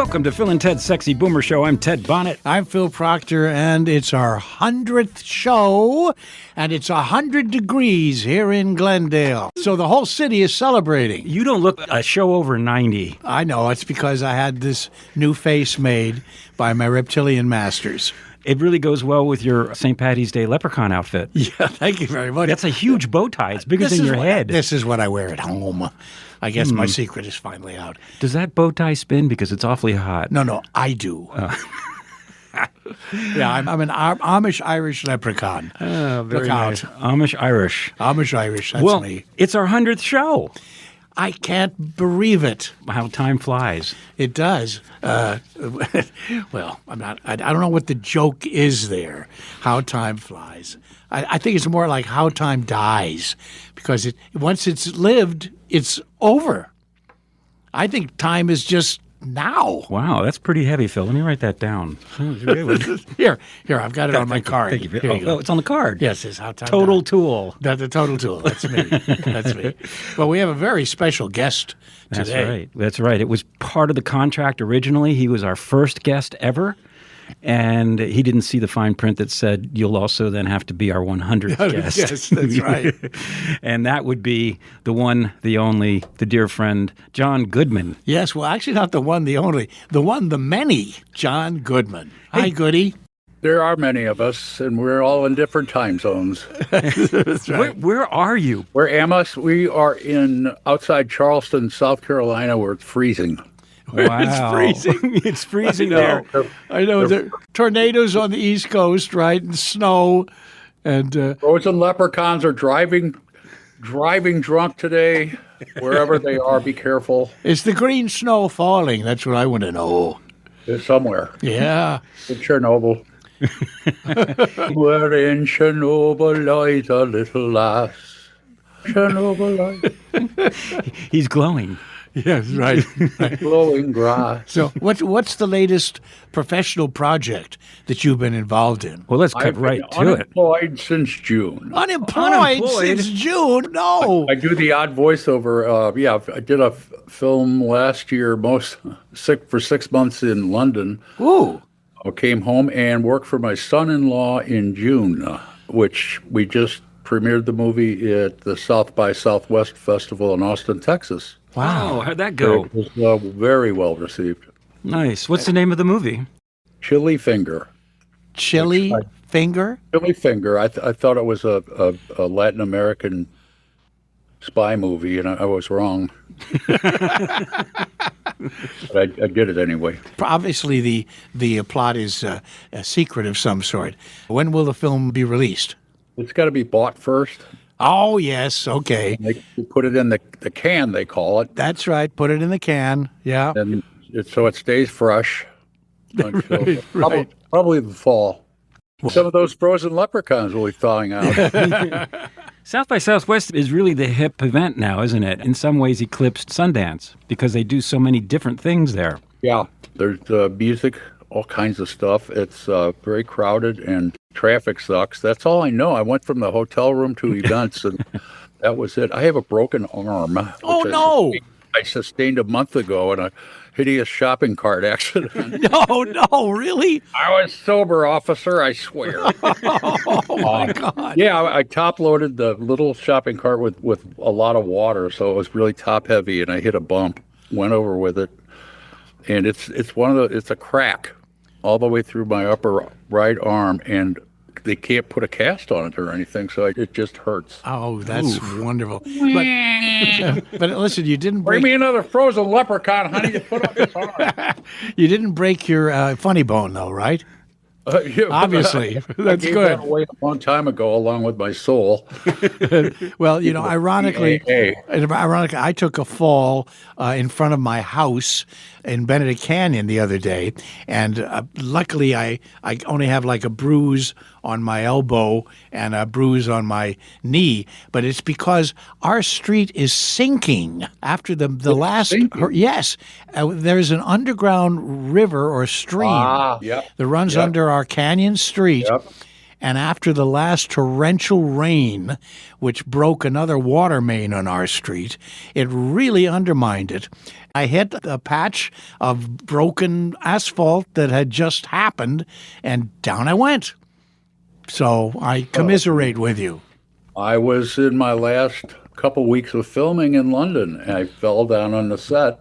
Welcome to Phil and Ted's Sexy Boomer Show. I'm Ted Bonnet. I'm Phil Proctor, and it's our 100th show, and it's 100 degrees here in Glendale. So the whole city is celebrating. You don't look a show over 90. I know, it's because I had this new face made by my reptilian masters. It really goes well with your St. Patty's Day leprechaun outfit. Yeah, thank you very much. That's a huge bow tie. It's bigger than your head. This is what I wear at home. I guess my secret is finally out. Does that bow tie spin? Because it's awfully hot. No, I do. Yeah, I'm an Amish-Irish leprechaun. Oh, very Look nice. out. Amish-Irish. Amish-Irish, that's Well, me. it's our 100th show. I can't believe it. How time flies. It does. Well, I don't know what the joke is there. How time flies. I think it's more like how time dies, because once it's lived, it's over. I think time is just now. Wow, that's pretty heavy, Phil. Let me write that down. Here, I've got it on my card. Thank you. Here you go. Oh, it's on the card. Yes, it's how time Total dies. tool. The total tool. That's me. That's me. Well, we have a very special guest today. That's right. It was part of the contract originally. He was our first guest ever. And he didn't see the fine print that said, you'll also then have to be our 100th guest. Yes, that's right. And that would be the one, the only, the dear friend, John Goodman. Yes, well, actually not the one, the only. The one, the many, John Goodman. Hi, Goody. There are many of us, and we're all in different time zones. That's right. Where are you? Where am I? We are outside Charleston, South Carolina, where it's freezing. Wow. It's freezing. It's freezing there. I know. There are tornadoes on the East Coast, right? And snow. And Frozen leprechauns are driving drunk today. Wherever they are, be careful. is the green snow falling? That's what I want to know. They're somewhere. Yeah. In Chernobyl. We're in Chernobyl, light a little lass. Chernobyl light. He's glowing. Yes, right. Glowing grass. So what's the latest professional project that you've been involved in? Well, let's cut I've right been to it. unemployed since June. Unemployed since June? No. I do the odd voiceover. I did a film last year, for 6 months in London. Ooh. I came home and worked for my son-in-law in June, which we just premiered the movie at the South by Southwest Festival in Austin, Texas. Wow. How'd that go? It was very well received. Nice. What's the name of the movie? Chili Finger. Chili finger? Chili Finger. I thought it was a Latin American spy movie, and I was wrong. But I did it anyway. Obviously, the plot is a secret of some sort. When will the film be released? It's got to be bought first. Oh, yes. Okay. They put it in the can, they call it, That's right. Put it in the can. Yeah. and so it stays fresh until right. probably the fall. Some of those frozen leprechauns will be thawing out. South by Southwest is really the hip event now, isn't it? In some ways eclipsed Sundance because they do so many different things there. Yeah, there's music, all kinds of stuff. It's very crowded and traffic sucks. That's all I know. I went from the hotel room to events, and that was it. I have a broken arm. Oh, no. I sustained a month ago in a hideous shopping cart accident. No, really? I was sober, officer, I swear. Oh, my God. Yeah, I top-loaded the little shopping cart with a lot of water, so it was really top-heavy, and I hit a bump, went over with it, and it's a crack all the way through my upper right arm, and they can't put a cast on it or anything, so it just hurts. Oh, that's wonderful. But listen, you didn't Bring break me another frozen leprechaun, honey, to put on this arm. you didn't break your funny bone, though, right? Yeah, Obviously. I That's gave good. that away a long time ago, along with my soul. Well, ironically, Hey. I took a fall in front of my house in Benedict Canyon the other day, and luckily I only have like a bruise on my elbow and a bruise on my knee, but it's because our street is sinking after the last sinking? yes, there's an underground river or stream Yep. that runs under our canyon street. Yep. And after the last torrential rain, which broke another water main on our street, it really undermined it. I hit a patch of broken asphalt that had just happened, and down I went. So I commiserate with you. I was in my last couple weeks of filming in London, and I fell down on the set.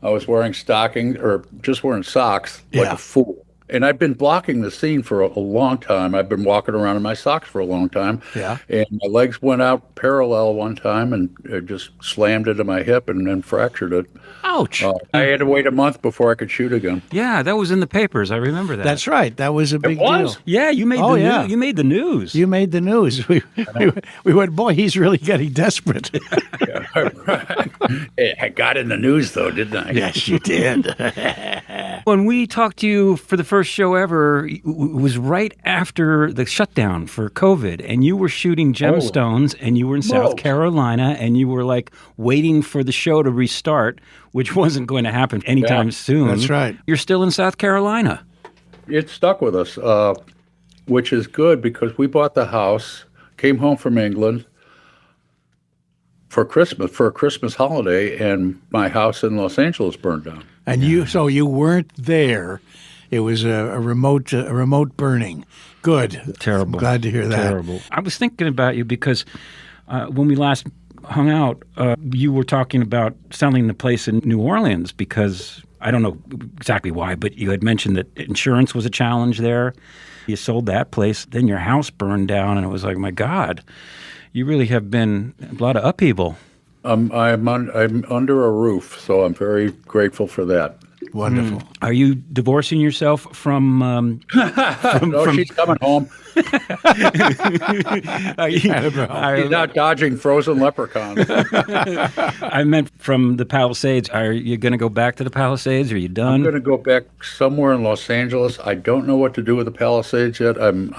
I was wearing stockings, or just wearing socks, like Yeah. a fool. And I've been blocking the scene for a long time. I've been walking around in my socks for a long time. Yeah. And my legs went out parallel one time, and it just slammed into my hip and then fractured it. Ouch. I had to wait a month before I could shoot again. Yeah, that was in the papers. I remember that. That's right. That was a big was? deal. Yeah, you made Oh, the yeah. news. You made the news. You made the news. We went, boy, he's really getting desperate. Hey, I got in the news, though, didn't I? Yes, you did. When we talked to you for the first show ever, it was right after the shutdown for COVID, and you were shooting Gemstones, and you were in South Carolina, and you were like waiting for the show to restart, which wasn't going to happen anytime soon. That's right. You're still in South Carolina. It stuck with us, which is good because we bought the house, came home from England for a Christmas holiday, and my house in Los Angeles burned down. And you weren't there. It was a remote burning. Good. Terrible. I'm glad to hear that. Terrible. I was thinking about you because when we last hung out, you were talking about selling the place in New Orleans because I don't know exactly why, but you had mentioned that insurance was a challenge there. You sold that place, then your house burned down, and it was like, my God, you really have been a lot of upheaval. I'm under a roof, so I'm very grateful for that. Wonderful. Are you divorcing yourself from? No, she's coming home. He's He's not dodging frozen leprechauns. I meant from the Palisades. Are you going to go back to the Palisades? Are you I'm done? going to go back somewhere in Los Angeles. I don't know what to do with the Palisades yet. I'm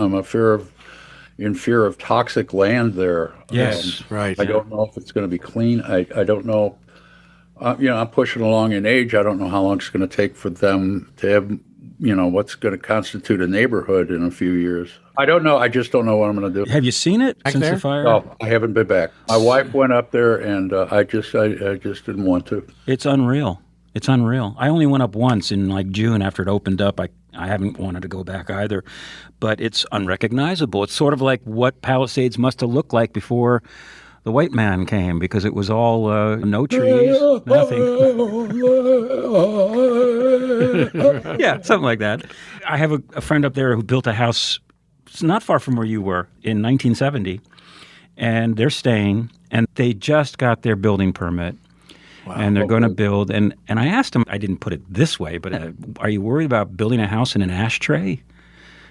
in fear of toxic land there. Yes, right. I don't know if it's going to be clean. I don't know. I'm pushing along in age. I don't know how long it's going to take for them to have, what's going to constitute a neighborhood in a few years. I don't know. I just don't know what I'm going to do. Have you seen it since there? the fire? No, I haven't been back. My wife went up there, and I just didn't want to. It's unreal. It's unreal. I only went up once in like June after it opened up. I haven't wanted to go back either, but it's unrecognizable. It's sort of like what Palisades must have looked like before the white man came, because it was all no trees, nothing. Yeah, something like that. I have a friend up there who built a house not far from where you were in 1970, and they're staying, and they just got their building permit. Wow. And they're going to build, and I asked him, I didn't put it this way, but are you worried about building a house in an ashtray?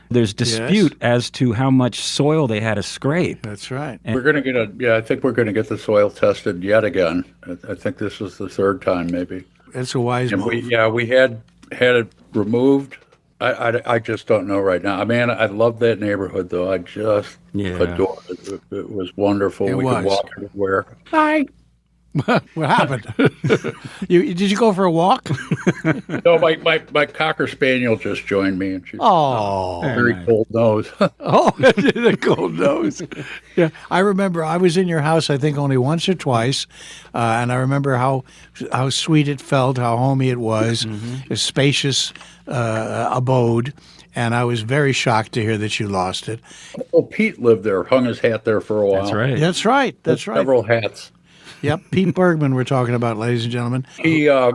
There's dispute as to how much soil they had to scrape. That's right. We're going to get I think we're going to get the soil tested yet again. I think this was the third time, maybe. That's a wise move. We had it removed. I just don't know right now. I mean, I love that neighborhood, though. I just adore it. It was wonderful. We could walk everywhere. Hi. What happened? Did you go for a walk? No, my Cocker Spaniel just joined me, and she's very cold nose. The cold nose. Yeah, I remember I was in your house, I think only once or twice, and I remember how sweet it felt, how homey it was, a spacious abode. And I was very shocked to hear that you lost it. Well, Pete lived there, hung his hat there for a while. That's right. That's right. That's right. Several hats. Yep, Pete Bergman we're talking about, ladies and gentlemen. I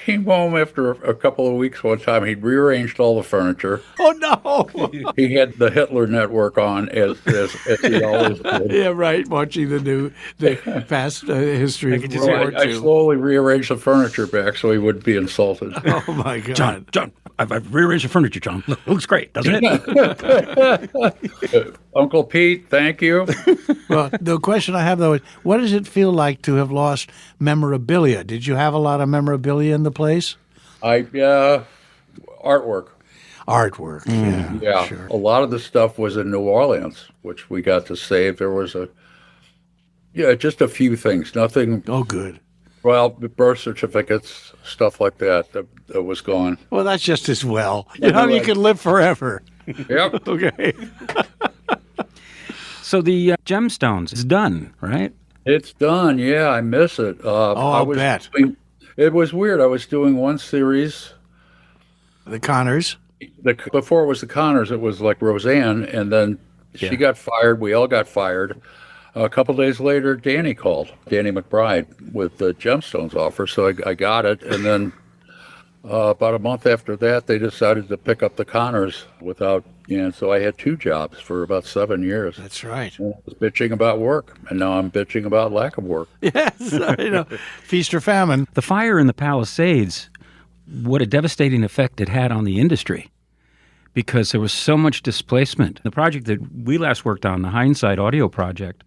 came home after a couple of weeks one time. He'd rearranged all the furniture. Oh, no. He had the Hitler Network on as he always did. Yeah, right, watching the past history of World War I II. slowly rearranged the furniture back so he wouldn't be insulted. Oh, my God. John, I've rearranged the furniture, John. Looks great, doesn't it? Uncle Pete, thank you. Well, the question I have, though, is what does it feel like to have lost memorabilia? Did you have a lot of memorabilia in the place? Artwork. Artwork, Yeah, sure. a lot of the stuff was in New Orleans, which we got to save. There was just a few things. Nothing. Oh, good. Well, birth certificates, stuff like that was gone. Well, that's just as well. You can live forever. Yep. Okay. So the Gemstones is done, right? It's done. Yeah, I miss it. I'll bet. It was weird. I was doing one series. The Connors. Before it was the Connors, it was like Roseanne, and then she got fired. We all got fired. A couple days later, Danny called, Danny McBride, with the Gemstones offer. So I got it, and then about a month after that, they decided to pick up the Connors without. And so I had 2 jobs for about 7 years. That's right. And I was bitching about work, and now I'm bitching about lack of work. Yes, feast or famine. The fire in the Palisades, what a devastating effect it had on the industry because there was so much displacement. The project that we last worked on, the Hindsight audio project,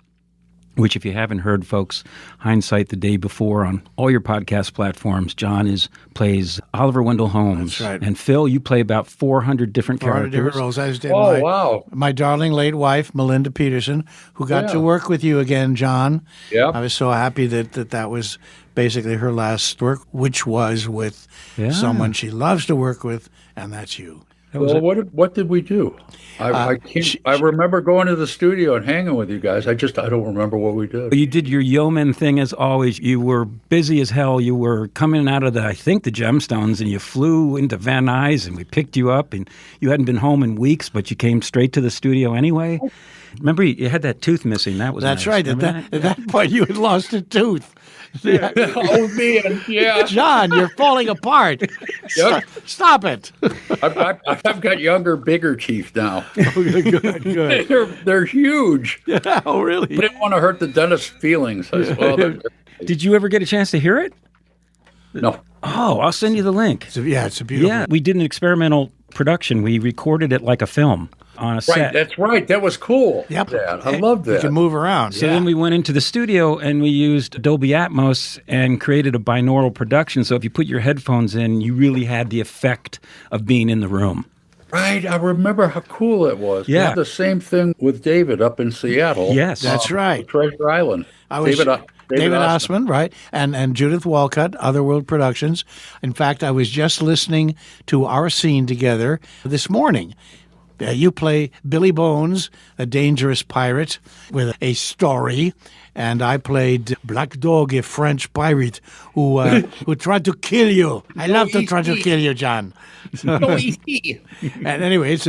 which if you haven't heard, folks, Hindsight the day before on all your podcast platforms, John plays Oliver Wendell Holmes. That's right. And Phil, you play about 400 different 400 characters. different roles. As did Wow. my darling late wife, Melinda Peterson, who got to work with you again, John. Yeah. I was so happy that was basically her last work, which was with someone she loves to work with, and that's you. Well, what did we do? I remember going to the studio and hanging with you guys. I don't remember what we did. You did your yeoman thing as always. You were busy as hell. You were coming out of the Gemstones, and you flew into Van Nuys, and we picked you up, and you hadn't been home in weeks, but you came straight to the studio anyway. Remember, you had that tooth missing. That's nice. Right. At that? that point, you had lost a tooth. Oh, man, yeah. John, you're falling apart. Yep. Stop it. I've got younger, bigger teeth now. Good. They're huge. Oh, really? I didn't want to hurt the dentist's feelings. I said, well, Did you ever get a chance to hear it? no. Oh, I'll send you the link. It's a beautiful. Yeah, we did an experimental production. We recorded it like a film on a set. Right, that's right. That was cool. Yep. Dad. I love that. You can move around. So then we went into the studio and we used Dolby Atmos and created a binaural production. So if you put your headphones in, you really had the effect of being in the room. Right, I remember how cool it was. Yeah. We had the same thing with David up in Seattle. Yes. That's right. Treasure Island. David Osman, right, and Judith Walcott, Otherworld Productions. In fact, I was just listening to our scene together this morning. You play Billy Bones, a dangerous pirate with a story, and I played Black Dog, a French pirate who tried to kill you. I love to try to kill you, John. And anyway, it's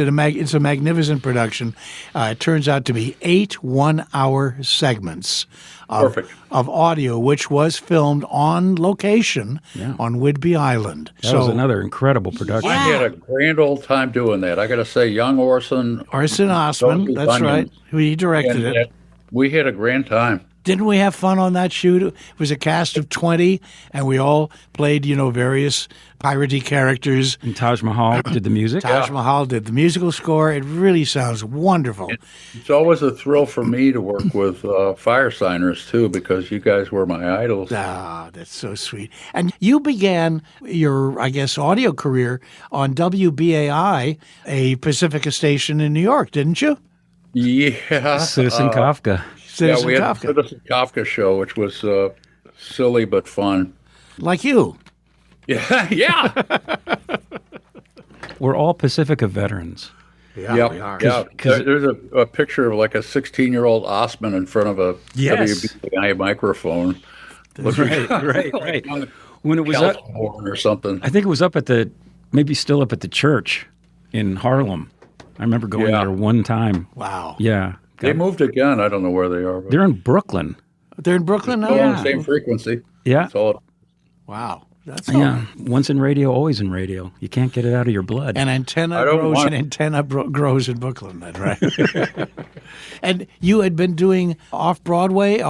a magnificent production. It turns out to be 8 1-hour segments of audio, which was filmed on location on Whidbey Island. That was another incredible production. I had a grand old time doing that. I got to say, young Orson Osman, that's right. He directed it. We had a grand time. Didn't we have fun on that shoot? It was a cast of 20, and we all played, various piratey characters. And Taj Mahal did the music. Taj Mahal did the musical score. It really sounds wonderful. It's always a thrill for me to work with fire signers, too, because you guys were my idols. Ah, that's so sweet. And you began your, audio career on WBAI, a Pacifica station in New York, didn't you? Yeah. Citizen Kafka. Citizen we had Kafka. the Citizen Kafka show, which was silly but fun. Like you. Yeah. We're all Pacifica veterans. Yeah, we are. Yeah. There's a picture of like a 16-year-old Osman in front of a WBAI microphone. Right. When it was up, or something. I think it was maybe still up at the church in Harlem. I remember going there one time. Wow. Yeah. They moved again. I don't know where they are. But They're in Brooklyn. They're in Brooklyn now? still on the same frequency. Yeah. That's all. Wow. That's Once in radio, always in radio. You can't get it out of your blood. An antenna grows in Brooklyn, that's right. And you had been doing off-Broadway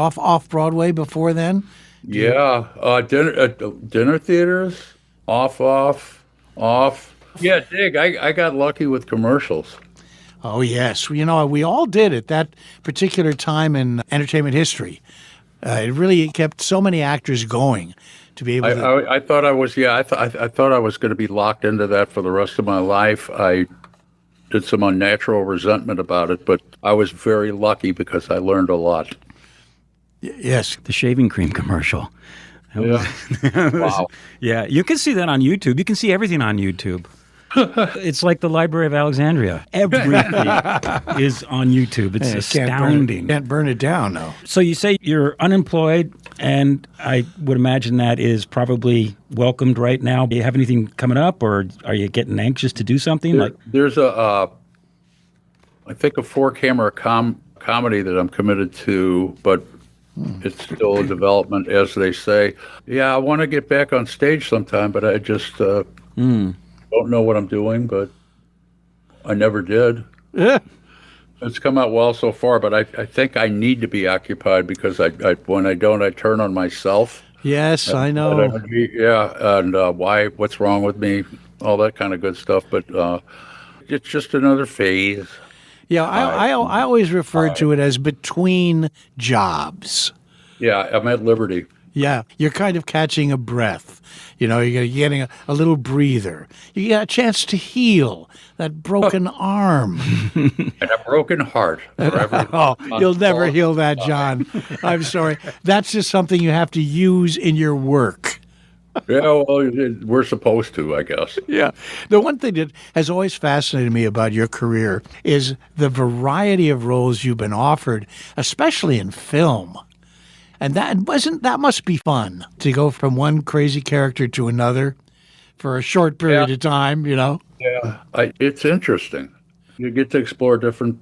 before then? Yeah. Dinner theaters, off. Yeah, Dig, I got lucky with commercials. Oh, yes. We all did at that particular time in entertainment history. It really kept so many actors going to be able to... I thought I was, I thought I was going to be locked into that for the rest of my life. I did some unnatural resentment about it, but I was very lucky because I learned a lot. Yes. The shaving cream commercial. Yeah. Wow. Yeah, you can see that on YouTube. You can see everything on YouTube. It's like the Library of Alexandria. Everything is on YouTube. It's astounding. Can't burn it down, though. So you say you're unemployed, and I would imagine that is probably welcomed right now. Do you have anything coming up, or are you getting anxious to do something? There's I think a 4-camera comedy that I'm committed to, but it's still in development, as they say. Yeah, I want to get back on stage sometime, but I just don't know what I'm doing, but I never did. Yeah. It's come out well so far, but I think I need to be occupied because when I don't, I turn on myself. Yes, I know. Yeah, and what's wrong with me, all that kind of good stuff. But it's just another phase. Yeah, I always refer to it as between jobs. Yeah, I'm at liberty. Yeah, you're kind of catching a breath. You're getting a little breather. You get a chance to heal that broken arm. And a broken heart. Oh, you'll never heal that, John. I'm sorry. That's just something you have to use in your work. Yeah, well, we're supposed to, I guess. Yeah. The one thing that has always fascinated me about your career is the variety of roles you've been offered, especially in film. And that must be fun to go from one crazy character to another for a short period of time, Yeah. It's interesting. You get to explore different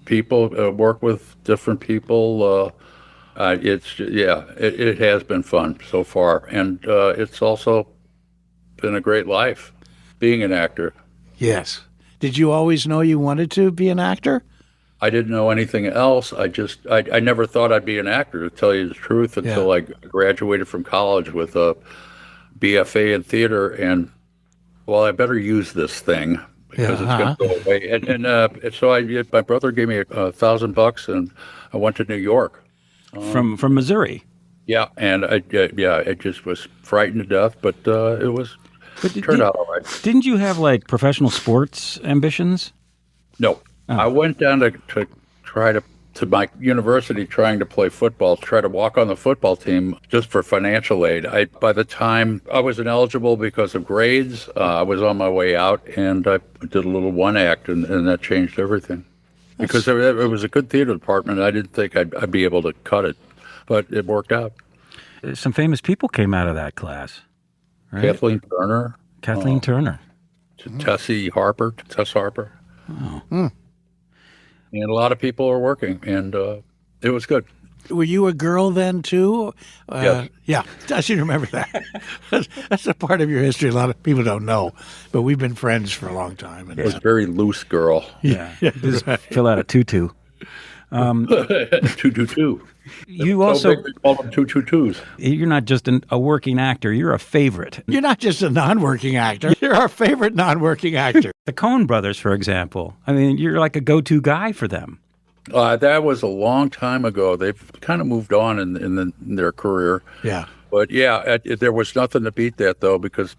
people, work with different people. It has been fun so far. And it's also been a great life being an actor. Yes. Did you always know you wanted to be an actor? I didn't know anything else. I never thought I'd be an actor, to tell you the truth, until I graduated from college with a BFA in theater. And, well, I better use this thing because it's going to go away. And so my brother gave me $1,000, and I went to New York. From Missouri? Yeah, and I just was frightened to death, but it turned out all right. Didn't you have, professional sports ambitions? No. I went down to try to my university trying to play football, try to walk on the football team just for financial aid. By the time I was ineligible because of grades, I was on my way out, and I did a little one act, and that changed everything. Because it was a good theater department. I didn't think I'd be able to cut it, but it worked out. Some famous people came out of that class, right? Kathleen Turner. Tess Harper. Oh. And a lot of people are working, and it was good. Were you a girl then, too? Yes. Yeah, I should remember that. That's a part of your history a lot of people don't know, but we've been friends for a long time. I was a very loose girl. Yeah. Just fill out a tutu. 222. You also so big, we call them 222s. You're not just a working actor. You're a favorite. You're not just a non-working actor. You're our favorite non-working actor. The Coen Brothers, for example. I mean, you're like a go-to guy for them. That was a long time ago. They've kind of moved on in their career. Yeah. But there was nothing to beat that, though, because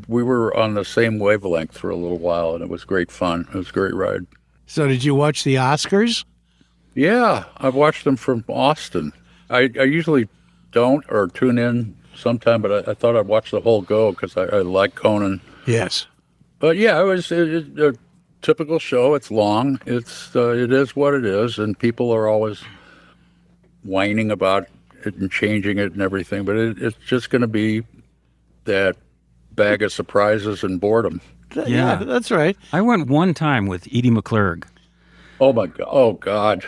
we were on the same wavelength for a little while, and it was great fun. It was a great ride. So did you watch the Oscars? Yeah, I've watched them from Austin. I usually don't or tune in sometime, but I thought I'd watch the whole go because I like Conan. Yes. But yeah, it was a typical show. It's long. It is what it is, and people are always whining about it and changing it and everything. But it's just going to be that bag of surprises and boredom. Yeah, that's right. I went one time with Edie McClurg. Oh my God! Oh God!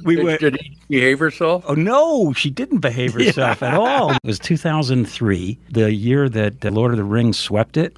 Did he behave herself? Oh no, she didn't behave herself at all. It was 2003, the year that Lord of the Rings swept it.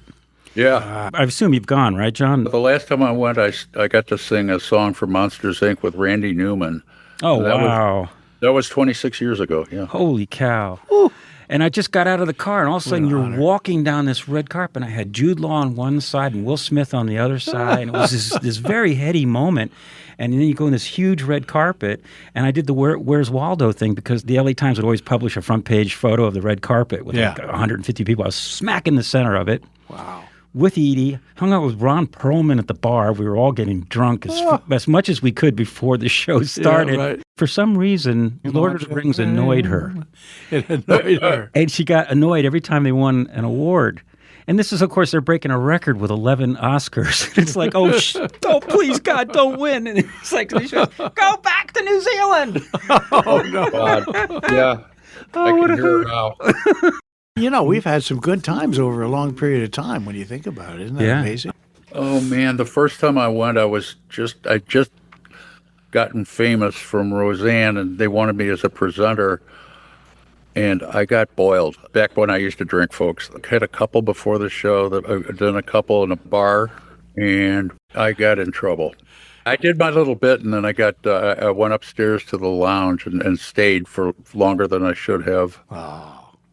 Yeah. I assume you've gone, right, John? The last time I went, I got to sing a song for Monsters, Inc. with Randy Newman. Oh, wow. That was 26 years ago, yeah. Holy cow. Ooh. And I just got out of the car, and all of a sudden you're walking down this red carpet, and I had Jude Law on one side and Will Smith on the other side, and it was this very heady moment. And then you go in this huge red carpet, and I did the Where's Waldo thing because the LA Times would always publish a front page photo of the red carpet with like 150 people. I was smack in the center of it. Wow. With Edie, hung out with Ron Perlman at the bar. We were all getting drunk as much as we could before the show started. Yeah, right. For some reason, Lord of the Rings annoyed her. It annoyed her. And she got annoyed every time they won an award. And this is, of course, they're breaking a record with 11 Oscars. It's like, oh, please, God, don't win. And it's like, go back to New Zealand. Oh, no. God. Yeah. I what can a hear hoot. it now. We've had some good times over a long period of time when you think about it. Isn't that amazing? Oh man, the first time I went, I just gotten famous from Roseanne, and they wanted me as a presenter, and I got boiled. Back when I used to drink, folks, I had a couple before the show, then a couple in a bar, and I got in trouble. I did my little bit, and then I went upstairs to the lounge and stayed for longer than I should have.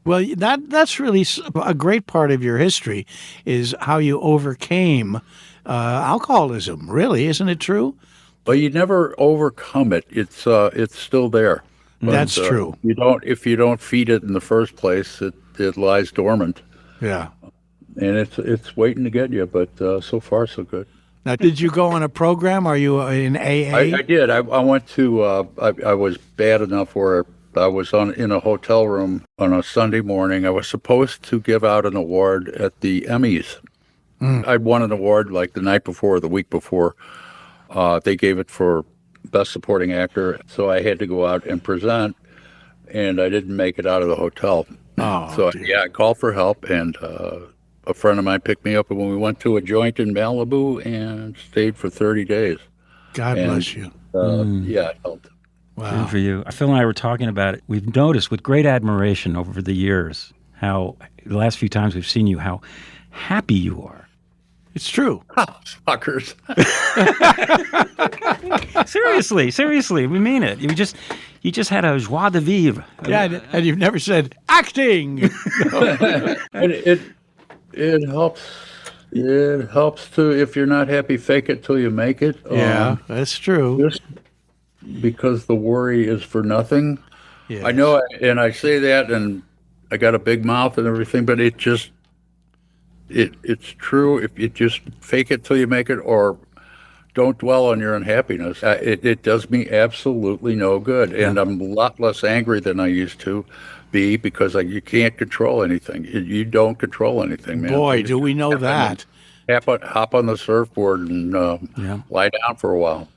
Well, that's really a great part of your history is how you overcame alcoholism, really. Isn't it true? But you never overcome it. It's still there. But, That's true. If you don't feed it in the first place, it lies dormant, Yeah. and it's waiting to get you. But so far, so good. Now, did you go on a program? Are you in AA? I did. I went to. I was bad enough where I was in a hotel room on a Sunday morning. I was supposed to give out an award at the Emmys. I'd won an award like the night before, or the week before. They gave it for Best Supporting Actor, so I had to go out and present, and I didn't make it out of the hotel. I called for help, and a friend of mine picked me up, and when we went to a joint in Malibu and stayed for 30 days. God bless you. Yeah, it helped. Wow. Good for you. Phil and I were talking about it. We've noticed with great admiration over the years how the last few times we've seen you, how happy you are. It's true. Fuckers. Seriously, we mean it. You just had a joie de vivre. Yeah, and you've never said acting. And it helps. It helps to, if you're not happy, fake it till you make it. Yeah, that's true. Just because the worry is for nothing. Yes. I know, and I say that, and I got a big mouth and everything, but it's true. If you just fake it till you make it, or don't dwell on your unhappiness, it does me absolutely no good. And I'm a lot less angry than I used to be, because you can't control anything. You don't control anything, man. Boy, do we know that. Hop on the surfboard and lie down for a while.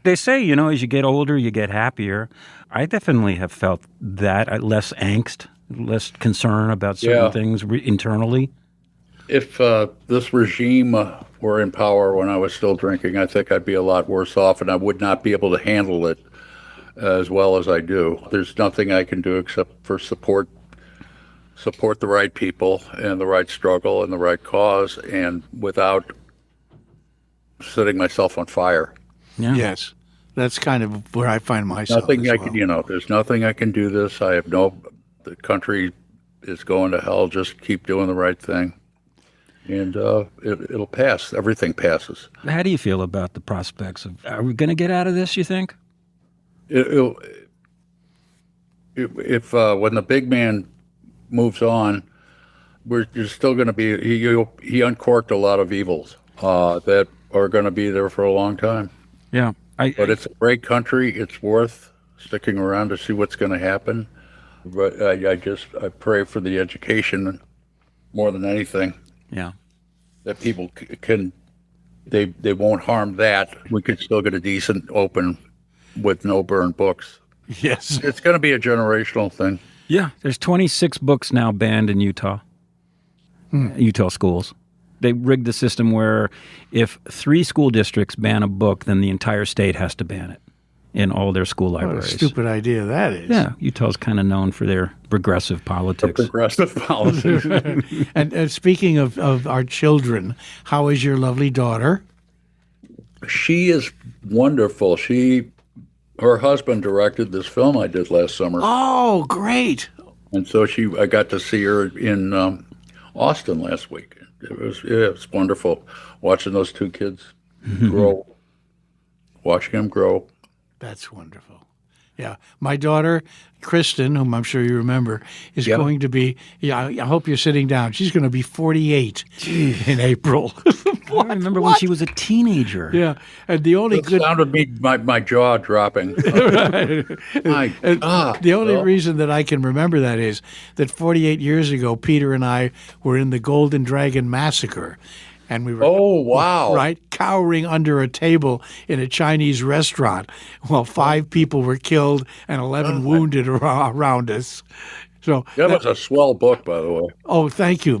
They say, as you get older, you get happier. I definitely have felt that, less angst, less concern about certain things internally. If this regime were in power when I was still drinking, I think I'd be a lot worse off, and I would not be able to handle it as well as I do. There's nothing I can do except for support the right people and the right struggle and the right cause, and without setting myself on fire. Yeah. Yes, that's kind of where I find myself. Nothing as I well. can, there's nothing I can do this. The country is going to hell. Just keep doing the right thing. And it'll pass. Everything passes. How do you feel about the prospects of, are we going to get out of this, you think? If when the big man moves on, there's still going to be, he uncorked a lot of evils that are going to be there for a long time. Yeah. But it's a great country. It's worth sticking around to see what's going to happen. But I pray for the education more than anything. Yeah. That people they won't harm that. We could still get a decent open with no burned books. Yes. It's going to be a generational thing. Yeah. There's 26 books now banned in Utah schools. They rigged the system where if 3 school districts ban a book, then the entire state has to ban it in all their school What a libraries. stupid idea that is. Yeah, Utah's kind of known for their progressive politics. Progressive policies. And speaking of our children, how is your lovely daughter? She is wonderful. Her husband directed this film I did last summer. Oh, great. And so I got to see her in Austin last week. It was wonderful watching those 2 kids grow, watching them grow. That's wonderful. Yeah. My daughter, Kristen, whom I'm sure you remember, is going to be, I hope you're sitting down. She's going to be 48 in April. I remember when she was a teenager. Yeah, and the only The sound of me, my jaw dropping. My God. the only reason that I can remember that is that 48 years ago, Peter and I were in the Golden Dragon Massacre, and we were Oh, wow. right cowering under a table in a Chinese restaurant while 5 people were killed and 11 wounded around us. So That was a swell book, by the way. oh, thank you.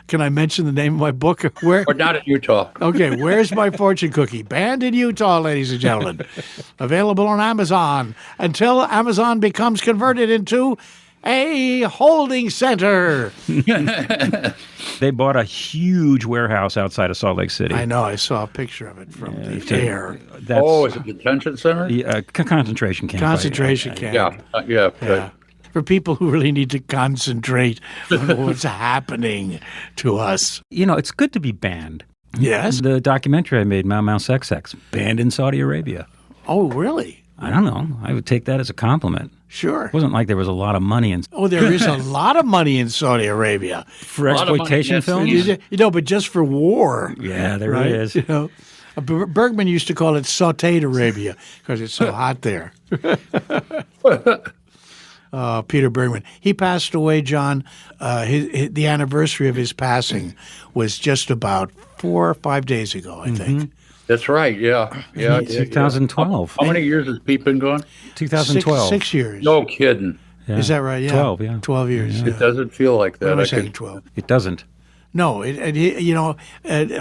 Can I mention the name of my book? Where? But not in Utah. Okay, where's my fortune cookie? Banned in Utah, ladies and gentlemen. Available on Amazon until Amazon becomes converted into a holding center. They bought a huge warehouse outside of Salt Lake City. I know. I saw a picture of it from the air. That's Oh, is it detention center? concentration camp. Concentration camp. Yeah. Yeah. For people who really need to concentrate on what's happening to us. You know, it's good to be banned. Yes. The documentary I made, Mau Mau Sex Sex, banned in Saudi Arabia. Oh, really? I don't know. I would take that as a compliment. Sure. It wasn't like there was a lot of money in Oh, there is a lot of money in Saudi Arabia. for exploitation lot of money, films. yes. You know, but just for war. Yeah, there Right? it is. You know, Bergman used to call it sautéed Arabia because it's so hot there. Peter Bergman. He passed away, John. The anniversary of his passing was just about 4 or 5 days ago, I think. That's right. Yeah. 2012. How many years has Pete been gone? 2012. 6 years. No kidding. Yeah. Is that right? Yeah. 12, yeah. 12 years. It doesn't feel like that. What am I I saying, could- 12? It doesn't. No,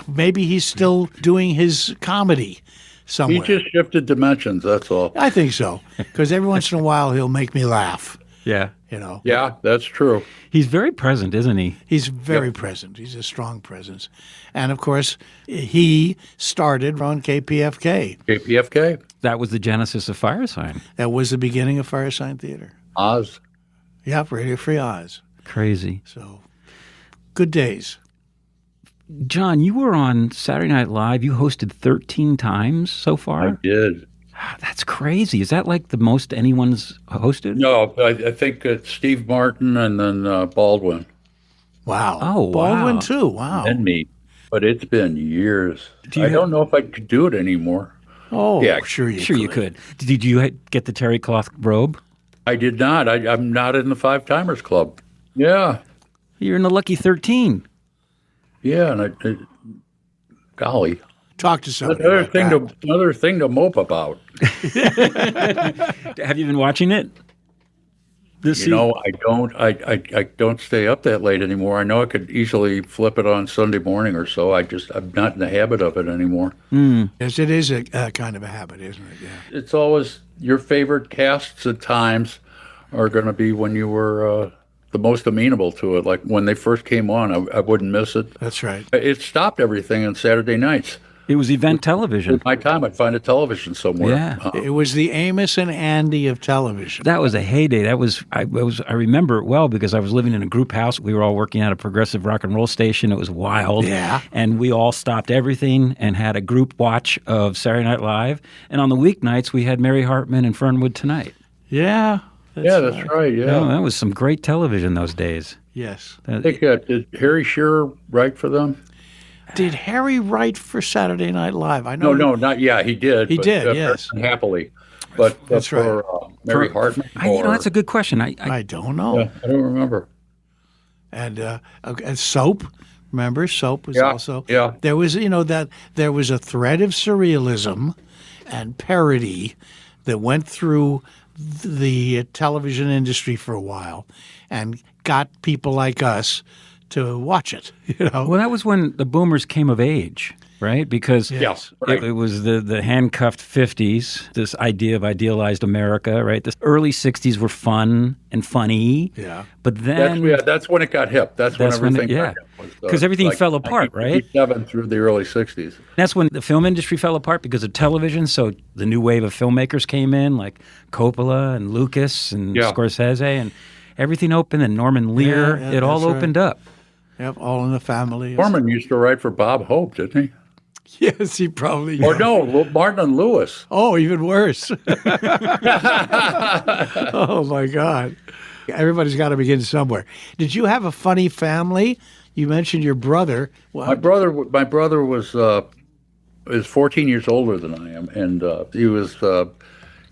maybe he's still doing his comedy He somewhere. just shifted dimensions. That's all. I think so, because every once in a while he'll make me laugh. Yeah. You know, Yeah, that's true. He's very present, isn't he? he's very present. He's a strong presence, and of course, he started on KPFK. KPFK, That was the genesis of Fire Sign. That was the beginning of Firesign Theater. Oz. Yeah, Radio Free Oz. Crazy. So, good days. John, you were on Saturday Night Live. You hosted 13 times so I far? did. That's crazy. Is that like the most anyone's hosted? No, I think it's Steve Martin and then Baldwin Wow. Oh, Baldwin wow. too. Wow. and me. But it's been years. you I don't know if I could do it anymore. Oh, Yeah, sure you Sure, could. you could. Did you get the terry cloth robe? I did not. I'm not in the Five Timers Club. Yeah. You're in the lucky 13. Yeah. And golly. Talk to somebody. Another about that. another thing to mope about. Have you been watching it? This You know, I don't stay up that late anymore. I know I could easily flip it on Sunday morning or so. I'm not in the habit of it anymore. Yes, it is a kind of a habit, isn't it? Yeah. It's always your favorite casts at times are going to be when you were the most amenable to it. Like when they first came on, I wouldn't miss it. That's right. It stopped everything on Saturday nights. It was event television. At my time, I'd find a television somewhere. Yeah. It was the Amos and Andy of television. That was a heyday. I remember it well because I was living in a group house. We were all working at a progressive rock and roll station. It was wild. Yeah. And we all stopped everything and had a group watch of Saturday Night Live. And on the weeknights, we had Mary Hartman and Fernwood Tonight. Yeah. That's right. Yeah. Oh, that was some great television those days. Yes. I think did Harry Shearer write for them? Did Harry write for Saturday Night Live? I know. No, not yeah. He did. He did, yes. Happily, but That's for Mary Hartman. That's a good question. I don't know. I don't remember. And Soap. Remember, Soap was Yeah, also. yeah. There was, there was a thread of surrealism and parody that went through the television industry for a while, and got people like us to watch it. Well, that was when the boomers came of age, right? Because Yes. right. it was the handcuffed 50s, this idea of idealized America, right? The early 60s were fun and funny. Yeah. But then That's when it got hip. That's when everything got hip. Was, 'Cause everything fell apart, right? 1957 through the early 60s. that's when the film industry fell apart because of television. So the new wave of filmmakers came in, like Coppola and Lucas and Yeah. Scorsese, and everything opened. And Norman Lear, Yeah, it all that's right. opened up. Yep, All in the Family. Foreman used to write for Bob Hope, didn't he? Yes, he probably. Or no, Martin and Lewis. Oh, even worse. Oh, my God. Everybody's got to begin somewhere. Did you have a funny family? you mentioned your brother. Well, My brother was is 14 years older than I am, and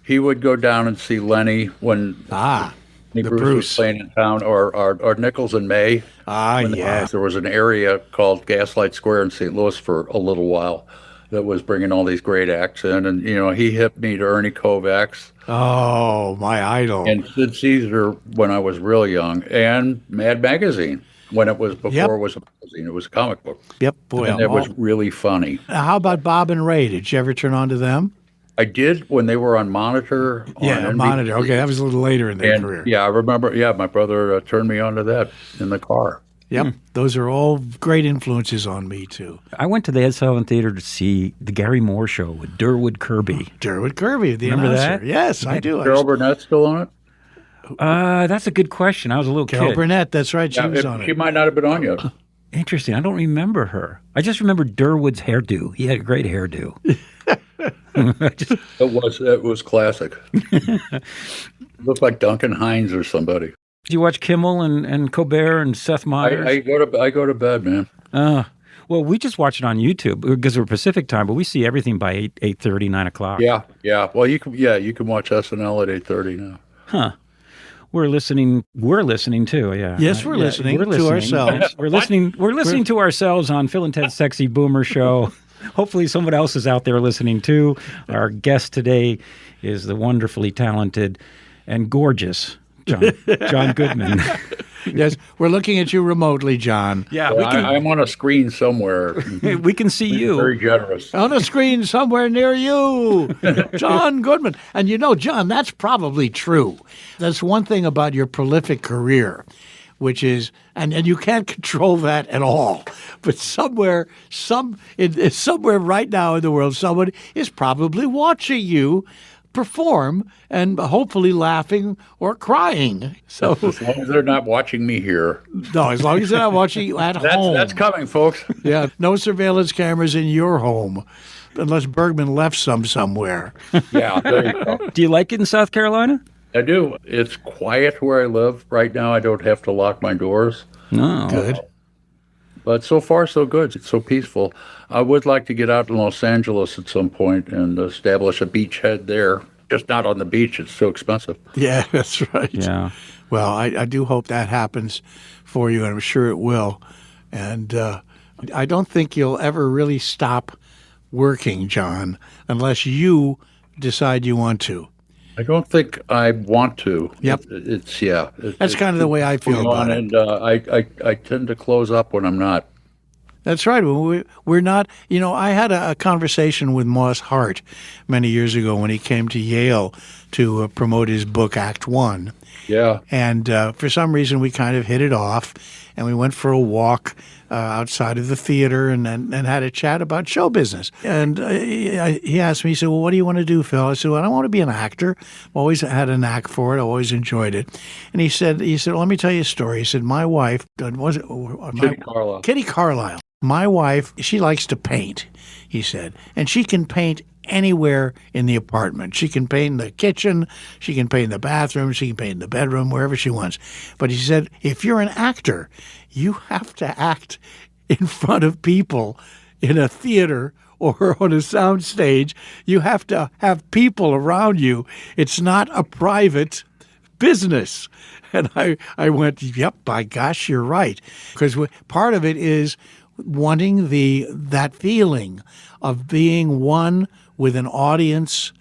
he would go down and see Lenny when the Bruce was Bruce. playing in town, or Nichols and May. Yes. There was an area called Gaslight Square in St. Louis for a little while that was bringing all these great acts in, and he hipped me to Ernie Kovacs Oh, my idol. and Sid Caesar when I was real young, and Mad Magazine when it was before it was a magazine. It was a comic book. Yep, boy. And it was really funny. How about Bob and Ray? Did you ever turn on to them? I did when they were on Monitor. On Monitor. Okay, that was a little later in their and, career. Yeah, I remember. Yeah, my brother turned me on to that in the car. Yep, those are all great influences on me, too. I went to the Ed Sullivan Theater to see the Gary Moore Show with Durwood Kirby. Durwood Kirby, the Remember announcer. that? Yes, I do. Carol Burnett still on it? That's a good question. I was a little Carol kid. Burnett, that's right. She was on She it. might not have been on yet. Interesting. I don't remember her. I just remember Durwood's hairdo. He had a great hairdo. It was classic. Looked like Duncan Hines or somebody. Did you watch Kimmel and Colbert and Seth Meyers? I go to bed, man. Well, we just watch it on YouTube because we're Pacific time, but we see everything by 8:30, 9 o'clock. Yeah. Well, you can watch SNL at 8:30 now. Huh. We're listening too. Yeah. Yes, we're listening to ourselves. We're listening to ourselves on Phil and Ted's Sexy Boomer Show. Hopefully someone else is out there listening too. Our guest today is the wonderfully talented and gorgeous John Goodman. Yes, we're looking at you remotely, John. Yeah, I'm on a screen somewhere. we can see you. Very generous. On a screen somewhere near you, John Goodman. And John, that's probably true. That's one thing about your prolific career, which is, and you can't control that at all. But somewhere right now in the world, someone is probably watching you perform and hopefully laughing or crying. So as long as they're not watching me here. No, as long as they're not watching you at home. That's coming, folks. Yeah, no surveillance cameras in your home, unless Bergman left some somewhere. Yeah, there you go. Do you like it in South Carolina? I do. It's quiet where I live right now. I don't have to lock my doors. No. Good. But so far, so good. It's so peaceful. I would like to get out in Los Angeles at some point and establish a beachhead there. Just not on the beach. It's so expensive. Yeah, that's right. Yeah. Well, I do hope that happens for you, and I'm sure it will. And I don't think you'll ever really stop working, John, unless you decide you want to. I don't think I want to. Yep. That's kind of the way I feel about it. And I tend to close up when I'm not. That's right. We're not. I had a conversation with Moss Hart many years ago when he came to Yale to promote his book Act One. Yeah. And for some reason, we kind of hit it off, and we went for a walk outside of the theater and had a chat about show business. And he asked me, he said, well, what do you want to do, Phil? I said, well, I want to be an actor. I've always had a knack for it. I always enjoyed it. And he said, well, let me tell you a story. He said, my wife, Kitty Carlisle. My wife, she likes to paint, he said, and she can paint anywhere in the apartment. She can paint in the kitchen, she can paint in the bathroom, she can paint in the bedroom, wherever she wants. But he said, if you're an actor, you have to act in front of people in a theater or on a sound stage. You have to have people around you. It's not a private business. And I went, yep, by gosh, you're right. Because part of it is wanting that feeling of being one with an audience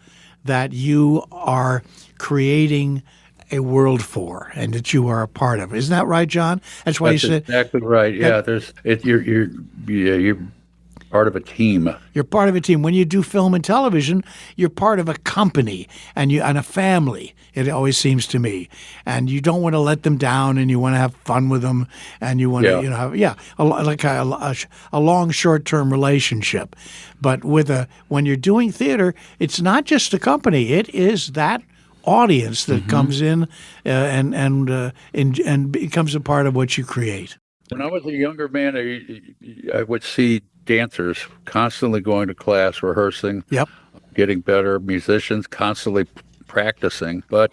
that you are creating a world for and that you are a part of. Isn't that right, John? That's why you said exactly right. Yeah, you're part of a team. You're part of a team. When you do film and television, you're part of a company and a family. It always seems to me, and you don't want to let them down, and you want to have fun with them, and you want to have a long short-term relationship. But when you're doing theater, it's not just a company; it is that audience that comes in and becomes a part of what you create. When I was a younger man, I would see dancers constantly going to class, rehearsing, getting better, musicians constantly practicing. But,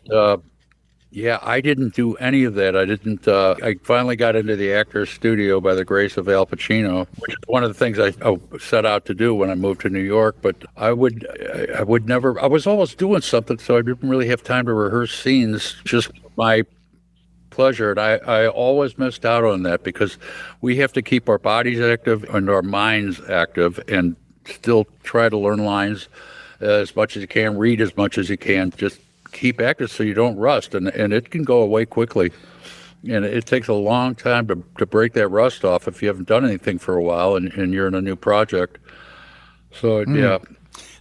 Yeah, I didn't do any of that. I didn't. I finally got into the actor's studio by the grace of Al Pacino, which is one of the things I set out to do when I moved to New York. But I would never. I was always doing something, so I didn't really have time to rehearse scenes. Just my pleasure, and I always missed out on that because we have to keep our bodies active and our minds active, and still try to learn lines as much as you can, read as much as you can, just keep active so you don't rust, and it can go away quickly, and it takes a long time to break that rust off if you haven't done anything for a while and you're in a new project. So yeah.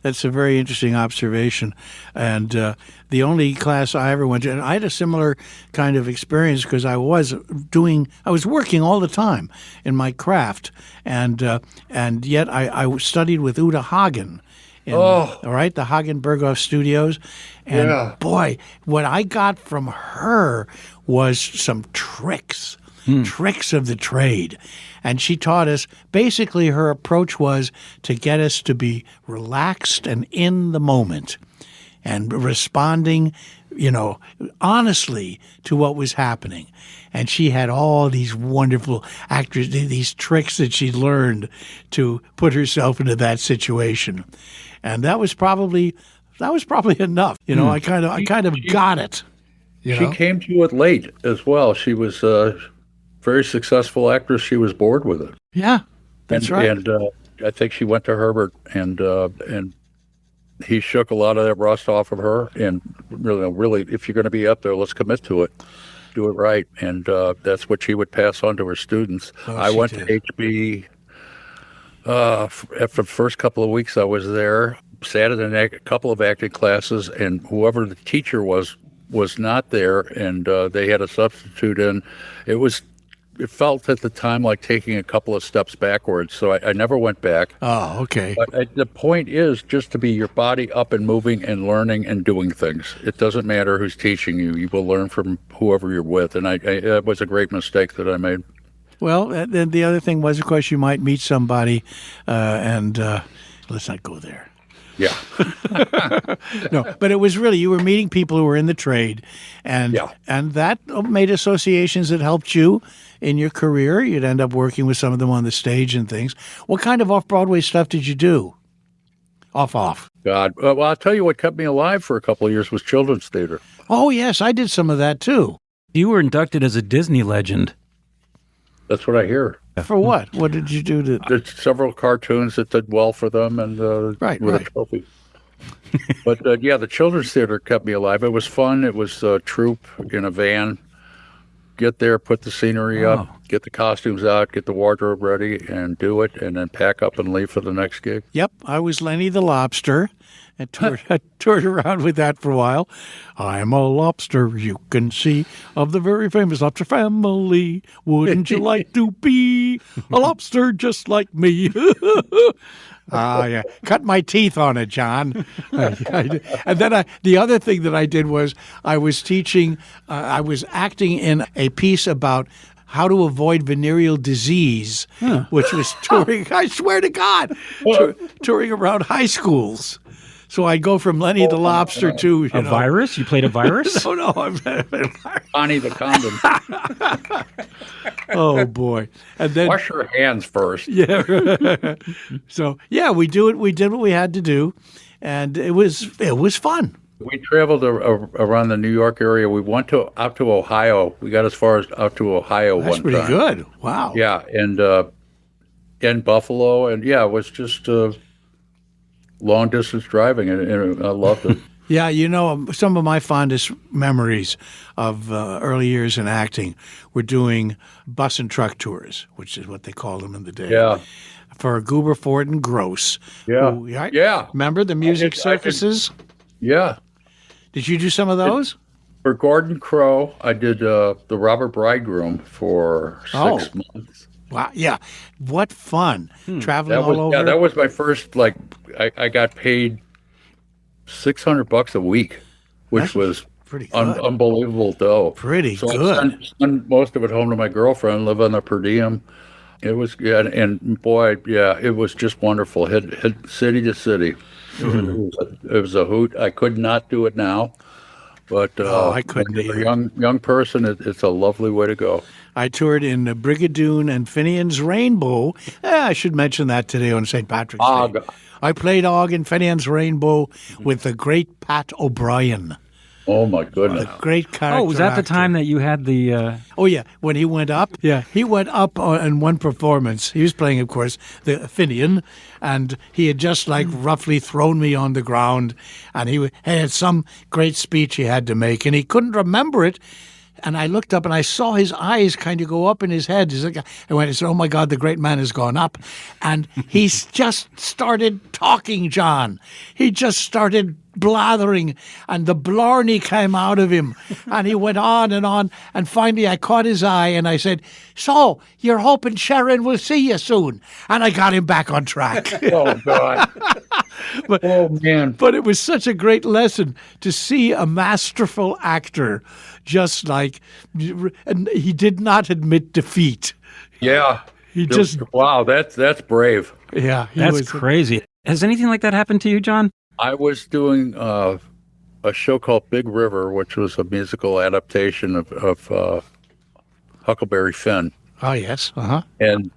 That's a very interesting observation. And the only class I ever went to, and I had a similar kind of experience because I was working all the time in my craft, and yet I studied with Uta Hagen. All right, the Hagen Berghoff Studios. And boy, what I got from her was some tricks of the trade. And she taught us, basically her approach was to get us to be relaxed and in the moment and responding, honestly to what was happening. And she had all these wonderful actors, these tricks that she learned to put herself into that situation. And that was probably enough. I kind of got it. She came to it late as well. She was a very successful actress. She was bored with it. Yeah, that's right. And I think she went to Herbert, and he shook a lot of that rust off of her. And really, if you're going to be up there, let's commit to it. Do it right. And that's what she would pass on to her students. I went to HB. After the first couple of weeks I was there, sat in a couple of acting classes, and whoever the teacher was not there, and they had a substitute in. It felt at the time like taking a couple of steps backwards, so I never went back. Oh, okay. But the point is just to be your body up and moving and learning and doing things. It doesn't matter who's teaching you. You will learn from whoever you're with, and that was a great mistake that I made. Well, then the other thing was, of course, you might meet somebody, and let's not go there. Yeah. No, but it was really, you were meeting people who were in the trade, and that made associations that helped you in your career. You'd end up working with some of them on the stage and things. What kind of off-Broadway stuff did you do? Off. God. Well, I'll tell you what kept me alive for a couple of years was children's theater. Oh, yes, I did some of that, too. You were inducted as a Disney legend. That's what I hear. For what? What did you do to? There's several cartoons that did well for them, and with a trophy. But the children's theater kept me alive. It was fun. It was a troupe in a van. Get there, put the scenery up, get the costumes out, get the wardrobe ready, and do it, and then pack up and leave for the next gig. Yep, I was Lenny the Lobster. I toured around with that for a while. I'm a lobster, you can see, of the very famous lobster family. Wouldn't you like to be a lobster just like me? Yeah. Cut my teeth on it, John. And then the other thing that I did was I was teaching, I was acting in a piece about how to avoid venereal disease, which was touring, I swear to God, touring around high schools. So I'd go from Lenny the Lobster to a virus. You played a virus? No, Bonnie the condom. Oh boy! And then wash your hands first. Yeah. So we did what we had to do, and it was fun. We traveled around the New York area. We went out to Ohio. We got as far as out to Ohio. That's one time. Pretty good. Wow. Yeah, and Buffalo, and it was just long distance driving, and I loved it. Yeah, some of my fondest memories of early years in acting were doing bus and truck tours, which is what they called them in the day. Yeah. For Goober, Ford, and Gross. Yeah. Yeah. Remember the music circuses? Yeah. Did you do some of those? For Gordon Crow, I did the Robert Bridegroom for 6 months. Wow, yeah. What fun. Traveling all over. Yeah, that was my first, I got paid $600 a week, which was pretty good. Unbelievable dough. Pretty good. I sent most of it home to my girlfriend, live on the per diem. It was, and boy, it was just wonderful. Hit city to city. It was a hoot. I could not do it now, But I couldn't when you're either. a young person, it's a lovely way to go. I toured in Brigadoon and Finian's Rainbow. I should mention that today on St. Patrick's Day. Og. I played Og in Finian's Rainbow with the great Pat O'Brien. Oh my goodness! Great character. Oh, was that the actor. time that you had the? Oh, yeah. When he went up, he went up in one performance. He was playing, of course, the Finian, and he had just roughly thrown me on the ground, and he had some great speech he had to make, and he couldn't remember it. And I looked up and I saw his eyes kind of go up in his head. I said, oh my God, the great man has gone up. And he just started talking, John. He just started blathering, and the blarney came out of him. And he went on. And finally I caught his eye and I said, so you're hoping Sharon will see you soon? And I got him back on track. Oh God! Oh man! But it was such a great lesson to see a masterful actor and he did not admit defeat. Yeah. He just, wow. That's brave. yeah. That's crazy. Has anything like that happened to you, John? I was doing a show called Big River, which was a musical adaptation of Huckleberry Finn. Oh, yes. Uh-huh. And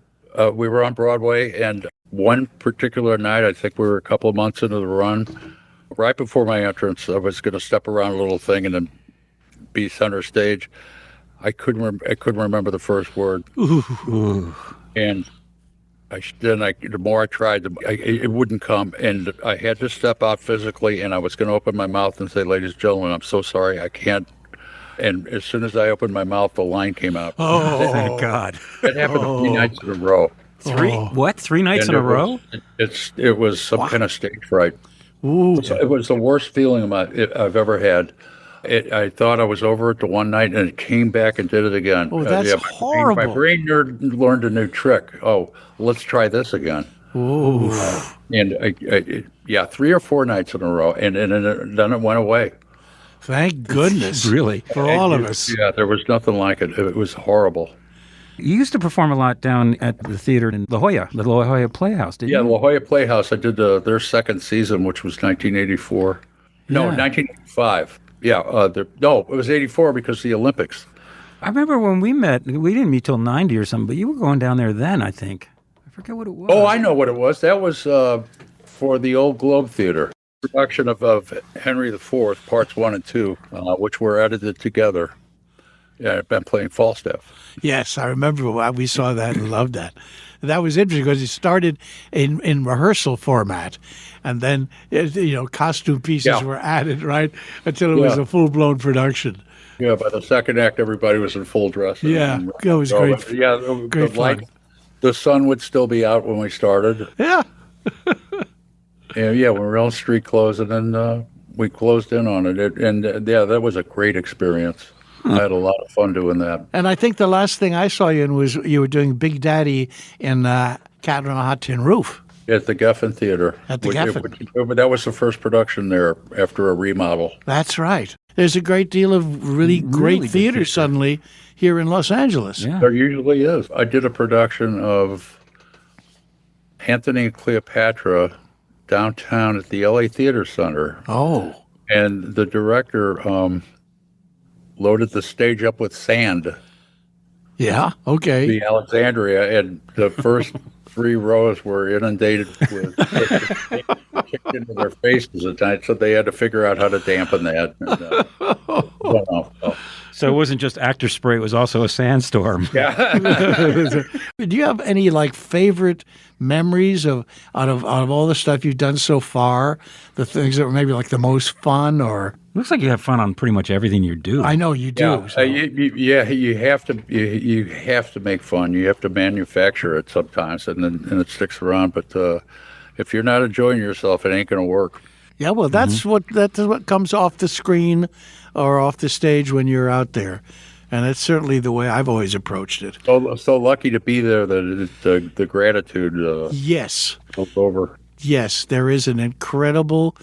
we were on Broadway, and one particular night, I think we were a couple of months into the run, right before my entrance, I was going to step around a little thing and then be center stage. I couldn't remember the first word. Ooh. And the more I tried, it wouldn't come. And I had to step out physically, and I was going to open my mouth and say, ladies and gentlemen, I'm so sorry, I can't. And as soon as I opened my mouth, the line came out. Oh, Thank God. It happened 3 nights in a row. What? 3 nights And in a row? It was some kind of stage fright. Ooh. It was the worst feeling I've ever had. I thought I was over it the one night, and it came back and did it again. Oh, that's horrible. My brain learned a new trick. Oh, let's try this again. Ooh. And 3 or 4 nights in a row, and then it went away. Thank goodness. Really? For all of us. Yeah, there was nothing like it. It was horrible. You used to perform a lot down at the theater in La Jolla, the La Jolla Playhouse, didn't Yeah, you? La Jolla Playhouse. I did their second season, which was 1984. No, Yeah. 1985. Yeah, no, it was 84 because of the Olympics. I remember when we met, we didn't meet till 90 or something, but you were going down there then, I think. I forget what it was. Oh, I know what it was. That was for the Old Globe Theater. Production of Henry IV, Parts 1 and 2, which were edited together. Yeah, I've been playing Falstaff. Yes, I remember we saw that and loved that. That was interesting because it started in rehearsal format, and then costume pieces were added right until it was a full blown production. Yeah, by the second act, everybody was in full dress. Yeah, it was great. Great fun. The sun would still be out when we started. Yeah. And we were on street clothes, and then we closed in on it. That was a great experience. I had a lot of fun doing that. And I think the last thing I saw you in was you were doing Big Daddy in Cat on a Hot Tin Roof. At the Geffen Theater. At the Geffen. That was the first production there after a remodel. That's right. There's a great deal of really great good theater theater. suddenly here in Los Angeles. Yeah. There usually is. I did a production of Anthony and Cleopatra downtown at the LA Theater Center. Oh. And the director loaded the stage up with sand, Yeah. Okay. the Alexandria, and the first 3 rows were inundated with kicked into their faces at night, so they had to figure out how to dampen that. So it wasn't just actor spray, it was also a sandstorm. Do you have any favorite memories out of all the stuff you've done so far? The things that were maybe the most fun, or Looks like you have fun on pretty much everything you do. I know you do. Yeah, so. you have to make fun. You have to manufacture it sometimes, and it sticks around. But if you're not enjoying yourself, it ain't going to work. Yeah, well, that's what comes off the screen or off the stage when you're out there, and that's certainly the way I've always approached it. So lucky to be there that the gratitude Yes, goes over. yes, there is an incredible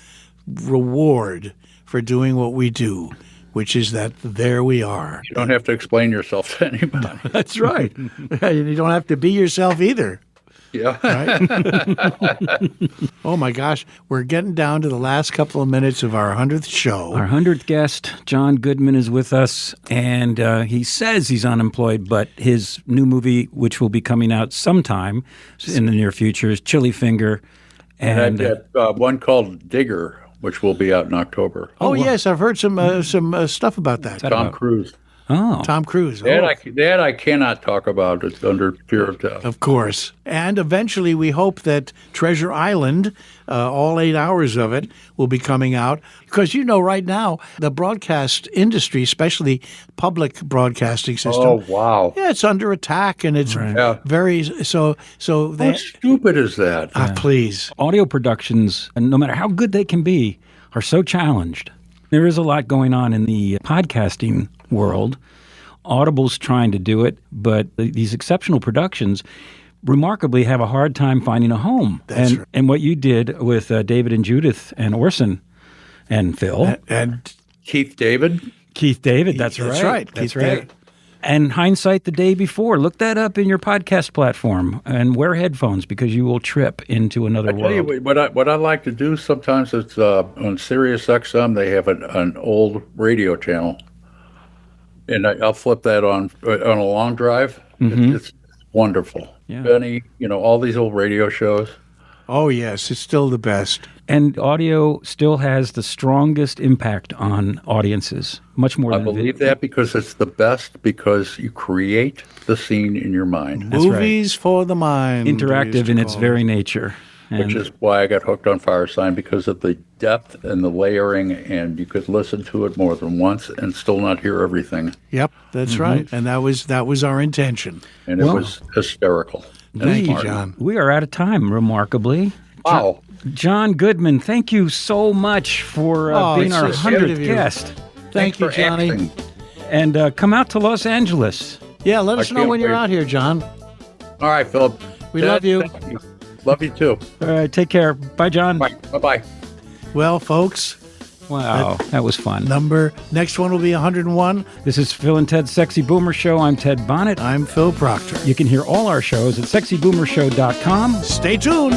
reward for doing what we do, which is that there we are. You don't have to explain yourself to anybody. That's right. You don't have to be yourself either. Yeah. Oh my gosh, we're getting down to the last couple of minutes of our 100th show. Our 100th guest, John Goodman, is with us, and he says he's unemployed, but his new movie, which will be coming out sometime in the near future, is Chili Finger. And I've got one called Digger, which will be out in October. Oh, yes, I've heard some stuff about that. Tom Cruise. Oh. Tom Cruise. That I cannot talk about. It's under fear of death. Of course. And eventually we hope that Treasure Island, all 8 hours of it, will be coming out. Because, right now, the broadcast industry, especially public broadcasting system. Oh, wow. Yeah, it's under attack, and it's very... So How stupid is that? Please. Audio productions, and no matter how good they can be, are so challenged. There is a lot going on in the podcasting world. Audible's trying to do it, but these exceptional productions remarkably have a hard time finding a home. That's right. And what you did with David and Judith and Orson and Phil. And Keith David? Keith David, that's That's right. right, That's Keith right. David. And Hindsight the Day Before. Look that up in your podcast platform and wear headphones because you will trip into another I tell world. you what I like to do sometimes. It's on Sirius XM. They have an old radio channel, and I'll flip that on a long drive. It's wonderful. Yeah. Benny, all these old radio shows. oh, yes, it's still the best. And audio still has the strongest impact on audiences, much more I than believe that because it's the best because you create the scene in your mind, That's right. Movies for the mind. interactive we used in to its call very nature. And which is why I got hooked on Firesign because of the depth and the layering, and you could listen to it more than once and still not hear everything. Yep, that's right. And that was our intention. And it was hysterical. Thank you, John. we are out of time, remarkably. Wow. John Goodman, thank you so much for being it's our so sweet 100th of you. guest. Thank you, for Johnny. acting. And come out to Los Angeles. Yeah, let us know can't when you're wait. out here, John. All right, Philip. We love you. Thank you. Love you too. All right, take care. Bye, John. Bye. Bye-bye. Well, folks, Wow, that was fun. next one will be 101. This is Phil and Ted's Sexy Boomer Show. I'm Ted Bonnet. I'm Phil Proctor. You can hear all our shows at sexyboomershow.com. Stay tuned.